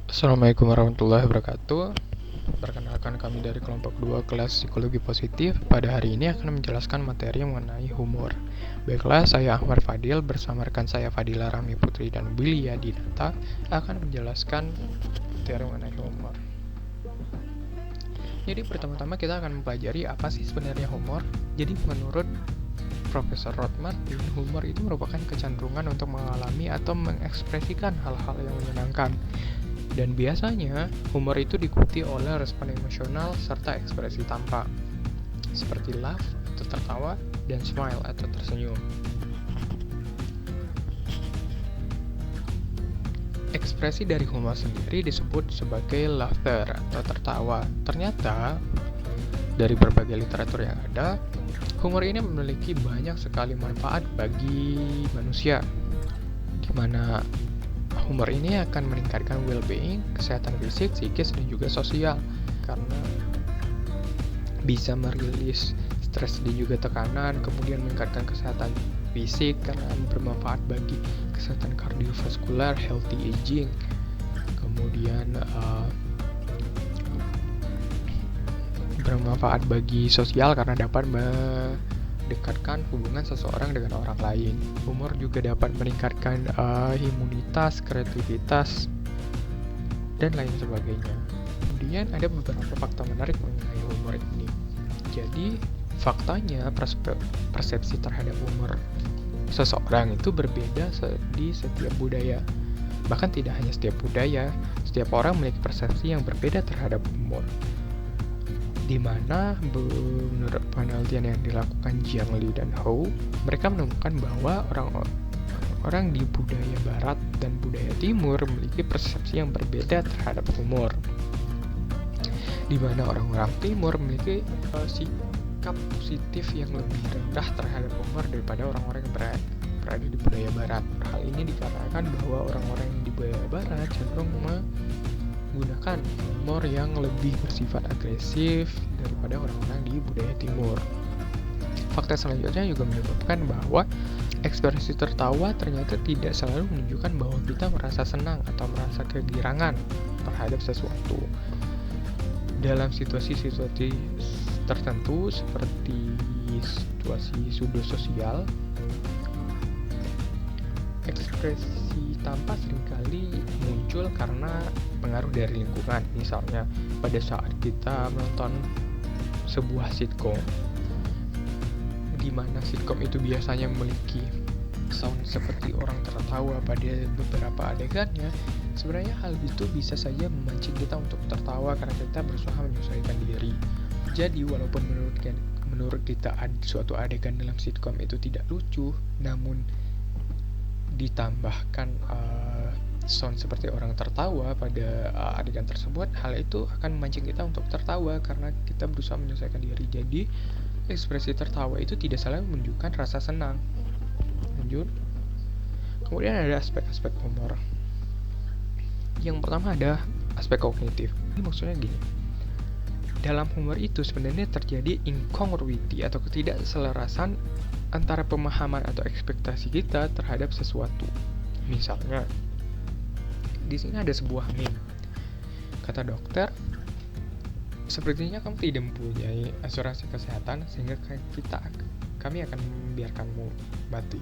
Assalamualaikum warahmatullahi wabarakatuh. Perkenalkan, kami dari kelompok 2 kelas psikologi positif. Pada hari ini akan menjelaskan materi mengenai humor. Baiklah, saya Ahmad Fadil bersama rekan saya Fadila Rami Putri dan Willy Dinata akan menjelaskan materi mengenai humor. Jadi pertama-tama kita akan mempelajari apa sih sebenarnya humor. Jadi menurut Profesor Rod Martin, humor itu merupakan kecenderungan untuk mengalami atau mengekspresikan hal-hal yang menyenangkan. Dan biasanya, humor itu diikuti oleh respon emosional serta ekspresi tampak, seperti laugh atau tertawa, dan smile atau tersenyum. Ekspresi dari humor sendiri disebut sebagai laughter atau tertawa. Ternyata, dari berbagai literatur yang ada, humor ini memiliki banyak sekali manfaat bagi manusia, di mana humor ini akan meningkatkan well-being, kesehatan fisik, psikis, dan juga sosial, karena bisa merilis stres dan juga tekanan, kemudian meningkatkan kesehatan fisik karena bermanfaat bagi kesehatan kardiovaskular, healthy aging, kemudian bermanfaat bagi sosial karena dapat mendekatkan hubungan seseorang dengan orang lain. Humor juga dapat meningkatkan imunitas, kreativitas, dan lain sebagainya. Kemudian ada beberapa fakta menarik mengenai humor ini. Jadi faktanya persepsi terhadap humor seseorang itu berbeda di setiap budaya. Bahkan tidak hanya setiap budaya, setiap orang memiliki persepsi yang berbeda terhadap humor. Di mana menurut penelitian yang dilakukan Jiang Li dan Hou, mereka menemukan bahwa orang di budaya barat dan budaya timur memiliki persepsi yang berbeda terhadap humor. Di mana orang-orang timur memiliki sikap positif yang lebih rendah terhadap humor daripada orang-orang yang berada di budaya barat. Hal ini dikarenakan bahwa orang-orang di budaya barat cenderung menggunakan humor yang lebih bersifat agresif daripada orang-orang di budaya timur. Fakta selanjutnya juga menyebabkan bahwa ekspresi tertawa ternyata tidak selalu menunjukkan bahwa kita merasa senang atau merasa kegirangan terhadap sesuatu. Dalam situasi-situasi tertentu seperti situasi pseudo-sosial, ekspresi tampak seringkali muncul karena pengaruh dari lingkungan. Misalnya pada saat kita menonton sebuah sitkom, di mana sitkom itu biasanya memiliki sound seperti orang tertawa pada beberapa adegannya, sebenarnya hal itu bisa saja memancing kita untuk tertawa karena kita berusaha menyesuaikan diri. Jadi walaupun menurut kita suatu adegan dalam sitkom itu tidak lucu, namun ditambahkan sound seperti orang tertawa pada adegan tersebut, hal itu akan memancing kita untuk tertawa karena kita berusaha menyesuaikan diri. Jadi ekspresi tertawa itu tidak selalu menunjukkan rasa senang. Lanjut. Kemudian ada aspek-aspek humor. Yang pertama ada aspek kognitif. Ini maksudnya gini, dalam humor itu sebenarnya terjadi incongruity atau ketidakselarasan antara pemahaman atau ekspektasi kita terhadap sesuatu. Misalnya, di sini ada sebuah meme. Kata dokter, sepertinya kamu tidak mempunyai asuransi kesehatan sehingga kami akan membiarkanmu mati.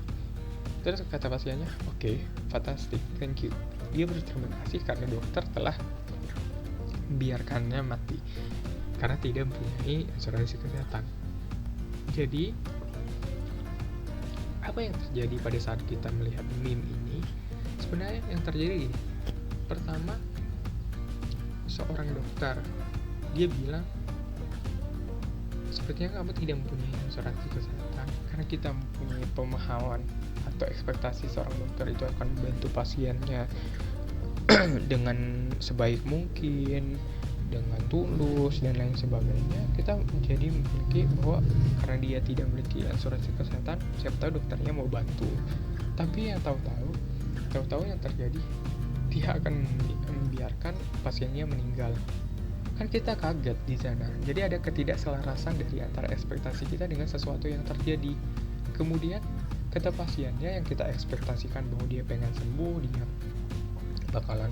Terus kata pasiennya, oke, fantastic, thank you. Dia berterima kasih karena dokter telah membiarkannya mati karena tidak mempunyai asuransi kesehatan. Jadi, apa yang terjadi pada saat kita melihat meme ini? Sebenarnya yang terjadi ini, pertama, seorang dokter, dia bilang, sepertinya kamu tidak mempunyai asuransi kesehatan karena kita mempunyai pemahaman atau ekspektasi seorang dokter itu akan membantu pasiennya dengan sebaik mungkin, dengan tulus dan lain sebagainya. Kita menjadi memiliki bahwa karena dia tidak memiliki asuransi kesehatan, siapa tahu dokternya mau bantu. Tapi yang tahu-tahu yang terjadi, dia akan membiarkan pasiennya meninggal. Kan kita kaget di sana. Jadi ada ketidakselarasan dari antara ekspektasi kita dengan sesuatu yang terjadi. Kemudian kata pasiennya yang kita ekspektasikan bahwa dia pengen sembuh, dia bakalan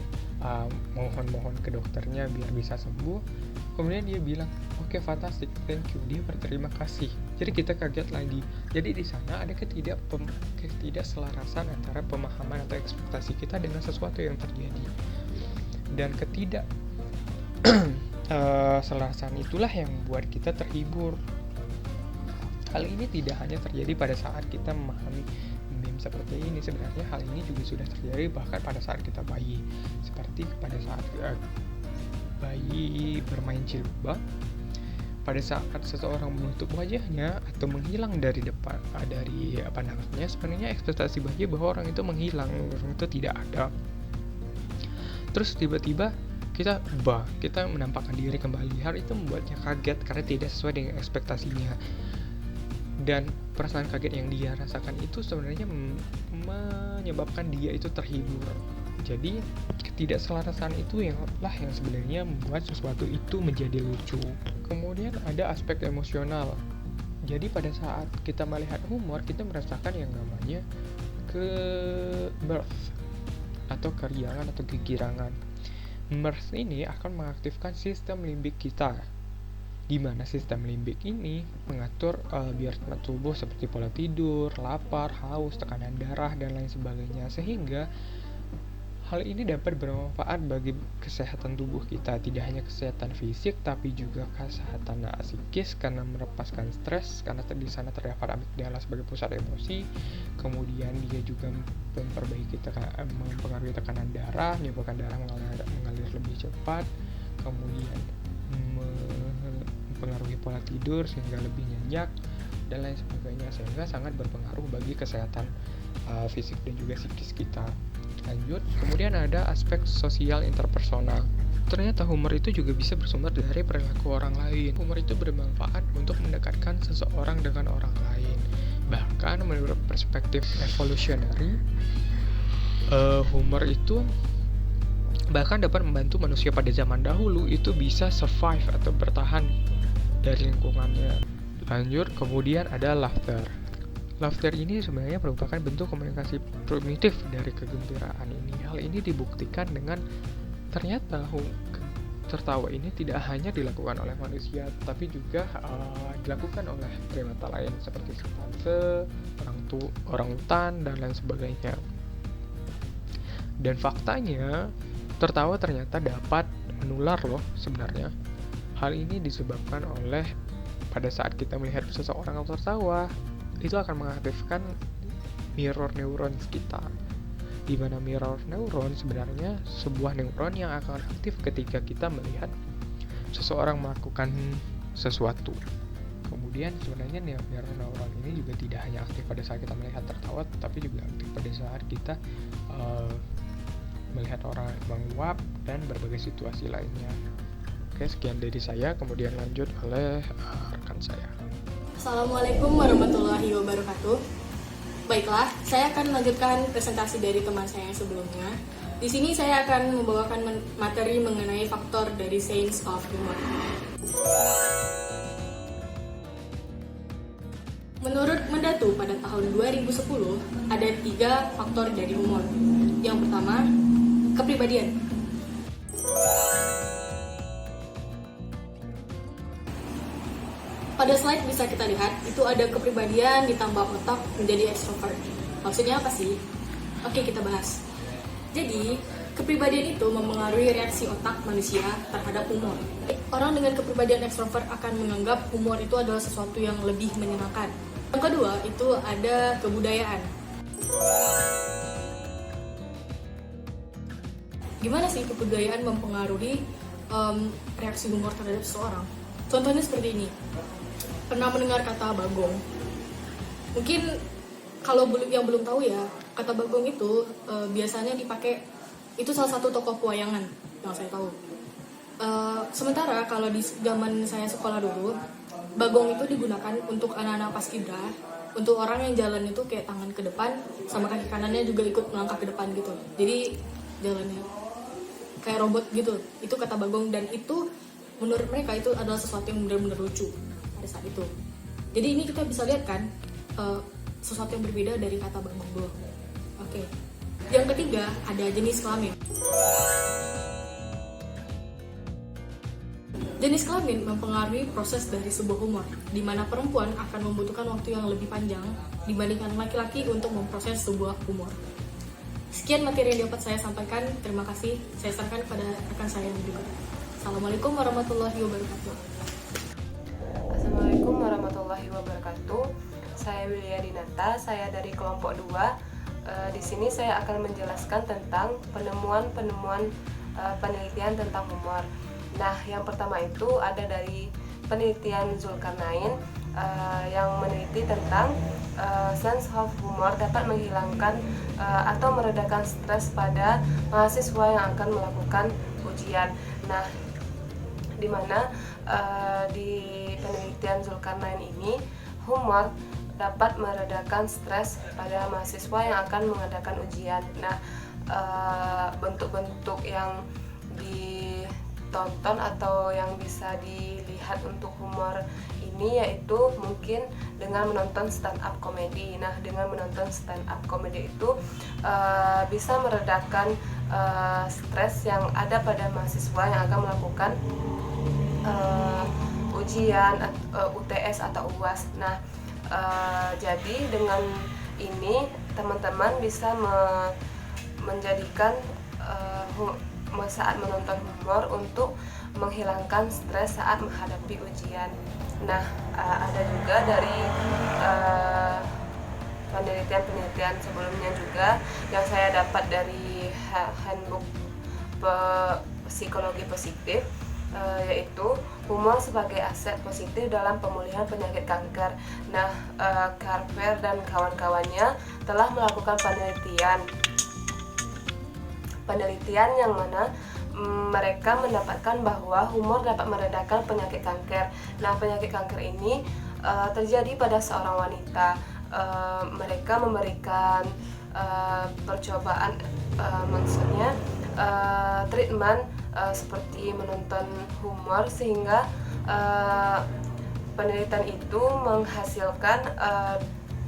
mohon-mohon ke dokternya biar bisa sembuh. Kemudian dia bilang, oke, fantastic, thank you. Dia berterima kasih. Jadi kita kaget lagi. Jadi di sana ada ketidakselarasan antara pemahaman atau ekspektasi kita dengan sesuatu yang terjadi. Dan selarasan itulah yang membuat kita terhibur. Hal ini tidak hanya terjadi pada saat kita memahami meme seperti ini. Sebenarnya hal ini juga sudah terjadi bahkan pada saat kita bayi. Seperti pada saat bayi bermain cilubak, pada saat seseorang menutup wajahnya atau menghilang dari depan dari pandangannya, sebenarnya ekspektasi bayi bahwa orang itu menghilang, orang itu tidak ada. Terus tiba-tiba kita menampakkan diri kembali. Hal itu membuatnya kaget karena tidak sesuai dengan ekspektasinya. Dan perasaan kaget yang dia rasakan itu sebenarnya menyebabkan dia itu terhibur. Jadi ketidakselarasan itu yang sebenarnya membuat sesuatu itu menjadi lucu. Kemudian ada aspek emosional. Jadi pada saat kita melihat humor, kita merasakan yang namanya mirth atau keriangan atau kegirangan. Mirth ini akan mengaktifkan sistem limbik kita, di mana sistem limbik ini mengatur biorhytma tubuh seperti pola tidur, lapar, haus, tekanan darah, dan lain sebagainya, sehingga hal ini dapat bermanfaat bagi kesehatan tubuh kita, tidak hanya kesehatan fisik tapi juga kesehatan psikis karena melepaskan stres, karena di sana terdapat amigdala sebagai pusat emosi. Kemudian dia juga mempengaruhi tekanan darah, menyebabkan darah mengalir lebih cepat. Kemudian mempengaruhi pola tidur sehingga lebih nyenyak dan lain sebagainya, sehingga sangat berpengaruh bagi kesehatan fisik dan juga psikis kita. Lanjut, kemudian ada aspek sosial interpersonal. Ternyata humor itu juga bisa bersumber dari perilaku orang lain. Humor itu bermanfaat untuk mendekatkan seseorang dengan orang lain. Bahkan menurut perspektif evolutionary, humor itu bahkan dapat membantu manusia pada zaman dahulu itu bisa survive atau bertahan dari lingkungannya. Lanjut, kemudian ada laughter. Laughter ini sebenarnya merupakan bentuk komunikasi primitif dari kegembiraan ini. Hal ini dibuktikan dengan ternyata tertawa ini tidak hanya dilakukan oleh manusia, tapi juga dilakukan oleh primata lain seperti simpanse, orangutan, dan lain sebagainya. Dan faktanya, tertawa ternyata dapat menular loh sebenarnya. Hal ini disebabkan oleh pada saat kita melihat seseorang yang tertawa, itu akan mengaktifkan mirror neurons kita, di mana mirror neuron sebenarnya sebuah neuron yang akan aktif ketika kita melihat seseorang melakukan sesuatu. Kemudian sebenarnya mirror neuron ini juga tidak hanya aktif pada saat kita melihat tertawa, tapi juga aktif pada saat kita melihat orang menguap dan berbagai situasi lainnya. Oke, sekian dari saya, kemudian lanjut oleh rekan saya. Assalamualaikum warahmatullahi wabarakatuh. Baiklah, saya akan melanjutkan presentasi dari teman saya yang sebelumnya. Di sini saya akan membawakan materi mengenai faktor dari sense of humor. Menurut Mendatu pada tahun 2010, ada 3 faktor dari humor. Yang pertama, kepribadian. Pada slide bisa kita lihat, itu ada kepribadian ditambah otak menjadi extrovert. Maksudnya apa sih? Oke, kita bahas. Jadi, kepribadian itu mempengaruhi reaksi otak manusia terhadap humor. Orang dengan kepribadian extrovert akan menganggap humor itu adalah sesuatu yang lebih menyenangkan. Yang kedua, itu ada kebudayaan. Gimana sih kebudayaan mempengaruhi reaksi humor terhadap seseorang? Contohnya seperti ini. Pernah mendengar kata bagong? Mungkin kalau yang belum tahu ya, kata bagong itu biasanya dipakai, itu salah satu tokoh pewayangan yang saya tahu. Sementara kalau di zaman saya sekolah dulu, bagong itu digunakan untuk anak-anak paskibra, untuk orang yang jalan itu kayak tangan ke depan, sama kaki kanannya juga ikut melangkah ke depan gitu. Jadi jalannya kayak robot gitu. Itu kata bagong, dan itu menurut mereka itu adalah sesuatu yang benar-benar lucu pada saat itu. Jadi ini kita bisa lihat kan sesuatu yang berbeda dari kata bagong dulu. Oke. Yang ketiga, ada jenis kelamin. Jenis kelamin mempengaruhi proses dari sebuah humor, di mana perempuan akan membutuhkan waktu yang lebih panjang dibandingkan laki-laki untuk memproses sebuah humor. Sekian materi yang dapat saya sampaikan. Terima kasih. Saya serahkan kepada rekan saya yang berikut. Assalamualaikum warahmatullahi wabarakatuh. Assalamualaikum warahmatullahi wabarakatuh. Saya Wilya Dinata, saya dari kelompok 2. Di sini saya akan menjelaskan tentang penemuan-penemuan penelitian tentang humor. Nah, yang pertama itu ada dari penelitian Zulkarnain yang meneliti tentang sense of humor dapat menghilangkan atau meredakan stres pada mahasiswa yang akan melakukan ujian. Nah, di mana di penelitian Zulkarnain ini humor dapat meredakan stres pada mahasiswa yang akan mengadakan ujian. Nah, bentuk-bentuk yang ditonton atau yang bisa dilihat untuk humor ini yaitu mungkin dengan menonton stand up comedy. Nah, dengan menonton stand up comedy itu bisa meredakan stres yang ada pada mahasiswa yang akan melakukan ujian UTS atau UAS. Nah, jadi dengan ini teman-teman bisa menjadikan saat menonton humor untuk menghilangkan stres saat menghadapi ujian. Nah, ada juga dari penelitian-penelitian sebelumnya juga yang saya dapat dari handbook psikologi positif, yaitu humor sebagai aset positif dalam pemulihan penyakit kanker. Nah, Carver dan kawan-kawannya telah melakukan penelitian yang mana mereka mendapatkan bahwa humor dapat meredakan penyakit kanker. Nah, penyakit kanker ini terjadi pada seorang wanita. Mereka memberikan percobaan, maksudnya treatment seperti menonton humor sehingga penelitian itu menghasilkan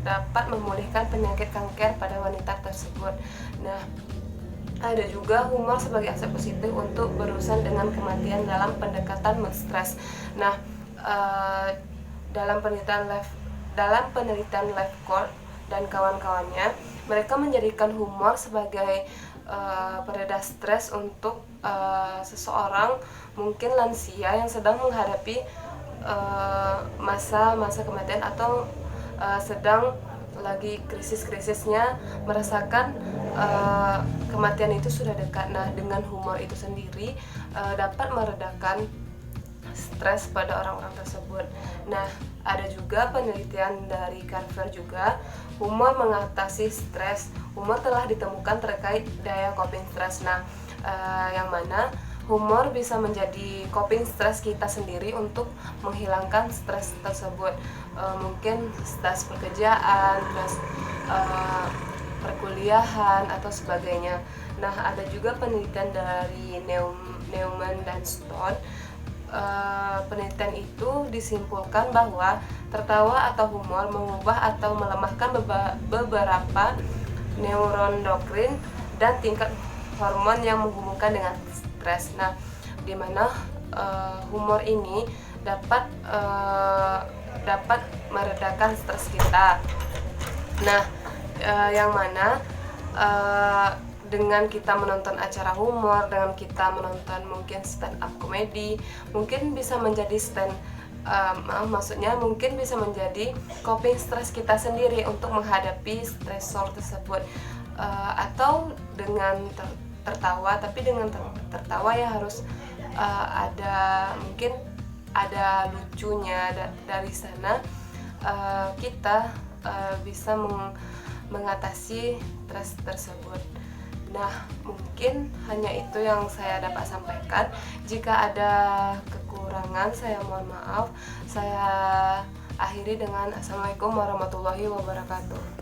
dapat memulihkan penyakit kanker pada wanita tersebut. Nah, ada juga humor sebagai aset positif untuk berurusan dengan kematian dalam pendekatan stres. Nah, dalam penelitian Lefcourt dan kawan-kawannya, mereka menjadikan humor sebagai pereda stres untuk seseorang mungkin lansia yang sedang menghadapi masa kematian atau sedang lagi krisis-krisisnya merasakan kematian itu sudah dekat. Nah, dengan humor itu sendiri dapat meredakan stres pada orang-orang tersebut. Nah, ada juga penelitian dari Carver juga, humor mengatasi stres. Humor telah ditemukan terkait daya coping stres. Nah, yang mana humor bisa menjadi coping stres kita sendiri untuk menghilangkan stres tersebut. Mungkin stres pekerjaan, stres perkuliahan atau sebagainya. Nah, ada juga penelitian dari Neumann dan Stone. Penelitian itu disimpulkan bahwa tertawa atau humor mengubah atau melemahkan beberapa neuroendokrin dan tingkat hormon yang menghubungkan dengan stres. Nah, di mana humor ini dapat meredakan stres kita. Nah, yang mana dengan kita menonton acara humor, dengan kita menonton mungkin stand up comedy, mungkin bisa menjadi mungkin bisa menjadi coping stres kita sendiri untuk menghadapi stresor tersebut. Atau dengan tertawa, tapi dengan tertawa ya harus mungkin ada lucunya. Dari sana kita bisa mengatasi stres tersebut. Nah, mungkin hanya itu yang saya dapat sampaikan. Jika ada kekurangan, saya mohon maaf. Saya akhiri dengan Assalamualaikum warahmatullahi wabarakatuh.